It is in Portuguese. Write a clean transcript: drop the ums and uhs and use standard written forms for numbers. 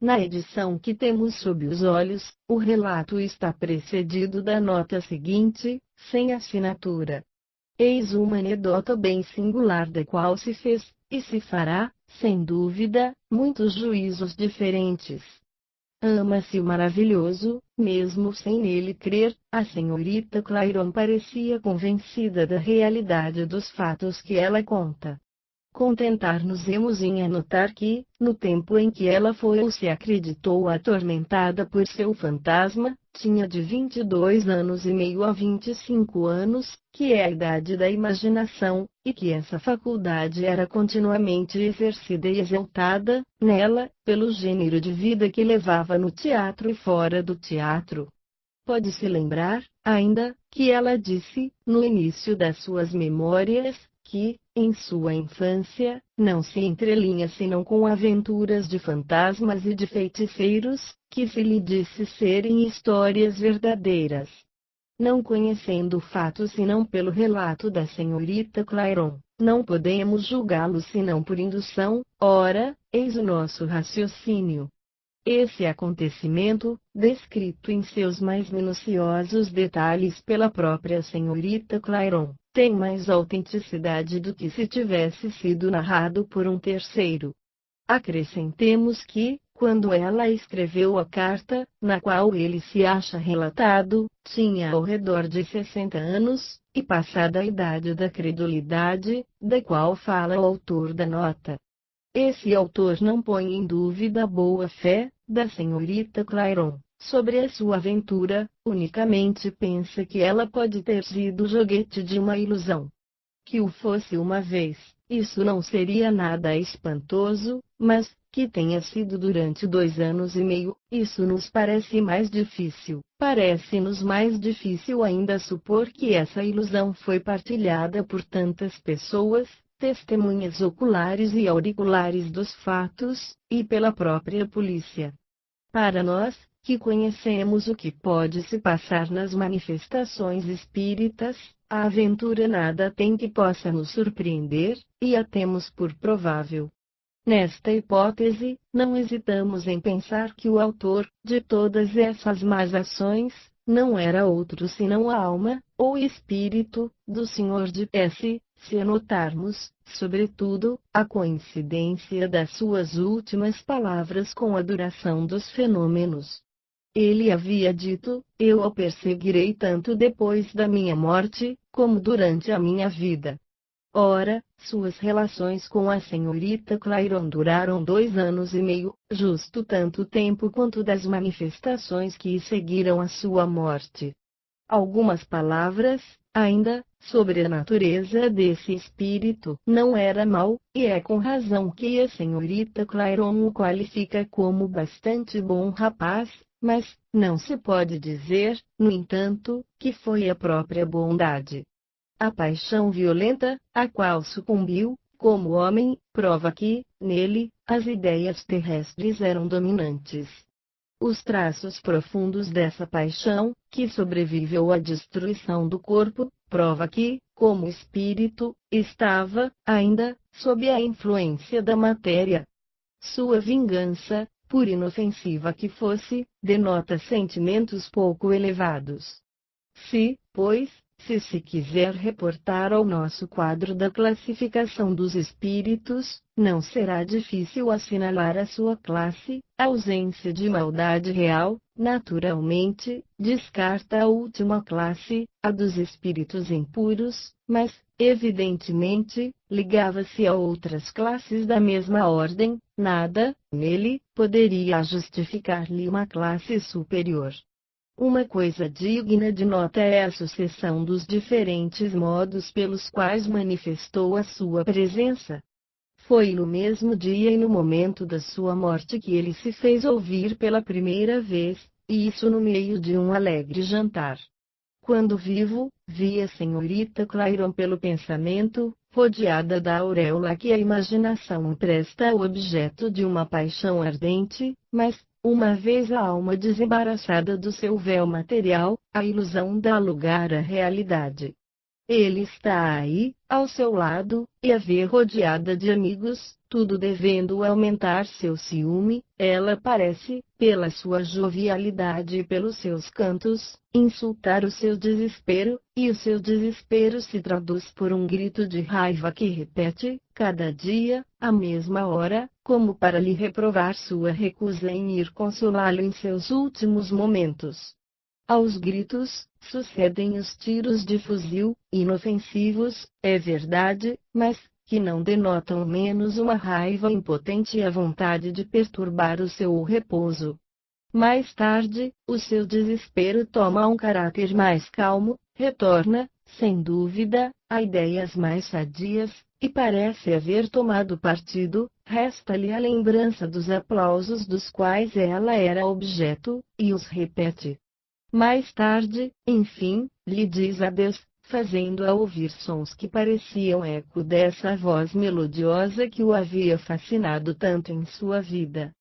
Na edição que temos sob os olhos, o relato está precedido da nota seguinte, sem assinatura. Eis uma anedota bem singular da qual se fez, e se fará, sem dúvida, muitos juízos diferentes. Ama-se o maravilhoso, mesmo sem nele crer, a senhorita Clairon parecia convencida da realidade dos fatos que ela conta. Contentar-nos-emos em anotar que, no tempo em que ela foi ou se acreditou atormentada por seu fantasma, tinha de 22 anos e meio a 25 anos, que é a idade da imaginação, e que essa faculdade era continuamente exercida e exaltada, nela, pelo gênero de vida que levava no teatro e fora do teatro. Pode-se lembrar, ainda, que ela disse, no início das suas memórias, que, em sua infância, não se entrelinha senão com aventuras de fantasmas e de feiticeiros, que se lhe disse serem histórias verdadeiras. Não conhecendo o fato senão pelo relato da senhorita Clairon, não podemos julgá-lo senão por indução, ora, eis o nosso raciocínio. Esse acontecimento, descrito em seus mais minuciosos detalhes pela própria senhorita Clairon, tem mais autenticidade do que se tivesse sido narrado por um terceiro. Acrescentemos que, quando ela escreveu a carta, na qual ele se acha relatado, tinha ao redor de 60 anos, e passada a idade da credulidade, da qual fala o autor da nota. Esse autor não põe em dúvida a boa-fé da senhorita Clairon sobre a sua aventura, unicamente pensa que ela pode ter sido joguete de uma ilusão. Que o fosse uma vez, isso não seria nada espantoso, mas, que tenha sido durante 2 anos e meio, isso nos parece mais difícil. Parece-nos mais difícil ainda supor que essa ilusão foi partilhada por tantas pessoas, testemunhas oculares e auriculares dos fatos, e pela própria polícia. Para nós, que conhecemos o que pode se passar nas manifestações espíritas, a aventura nada tem que possa nos surpreender, e a temos por provável. Nesta hipótese, não hesitamos em pensar que o autor de todas essas más ações não era outro senão a alma, ou espírito, do Sr. de S., se anotarmos, sobretudo, a coincidência das suas últimas palavras com a duração dos fenômenos. Ele havia dito: eu o perseguirei tanto depois da minha morte, como durante a minha vida. Ora, suas relações com a senhorita Clairon duraram 2 anos e meio, justo tanto tempo quanto das manifestações que seguiram a sua morte. Algumas palavras, ainda, sobre a natureza desse espírito não era mau, e é com razão que a senhorita Clairon o qualifica como bastante bom rapaz, mas, não se pode dizer, no entanto, que foi a própria bondade. A paixão violenta, a qual sucumbiu, como homem, prova que, nele, as ideias terrestres eram dominantes. Os traços profundos dessa paixão, que sobreviveu à destruição do corpo, prova que, como espírito, estava, ainda, sob a influência da matéria. Sua vingança, por inofensiva que fosse, denota sentimentos pouco elevados. Se, pois, se quiser reportar ao nosso quadro da classificação dos espíritos, não será difícil assinalar a sua classe, a ausência de maldade real, naturalmente, descarta a última classe, a dos espíritos impuros, mas, evidentemente, ligava-se a outras classes da mesma ordem, nada, nele, poderia justificar-lhe uma classe superior. Uma coisa digna de nota é a sucessão dos diferentes modos pelos quais manifestou a sua presença. Foi no mesmo dia e no momento da sua morte que ele se fez ouvir pela primeira vez, e isso no meio de um alegre jantar. Quando vivo, vi a senhorita Clairon pelo pensamento, rodeada da auréola que a imaginação empresta ao objeto de uma paixão ardente, mas, uma vez a alma desembaraçada do seu véu material, a ilusão dá lugar à realidade. Ele está aí, ao seu lado, e a vê rodeada de amigos, tudo devendo aumentar seu ciúme. Ela parece, pela sua jovialidade e pelos seus cantos, insultar o seu desespero, e o seu desespero se traduz por um grito de raiva que repete, cada dia, à mesma hora, como para lhe reprovar sua recusa em ir consolá-lo em seus últimos momentos. Aos gritos, sucedem os tiros de fuzil, inofensivos, é verdade, mas que não denotam menos uma raiva impotente e a vontade de perturbar o seu repouso. Mais tarde, o seu desespero toma um caráter mais calmo, retorna, sem dúvida, a ideias mais sadias, e parece haver tomado partido. Resta-lhe a lembrança dos aplausos dos quais ela era objeto, e os repete. Mais tarde, enfim, lhe diz adeus, fazendo-a ouvir sons que pareciam eco dessa voz melodiosa que o havia fascinado tanto em sua vida.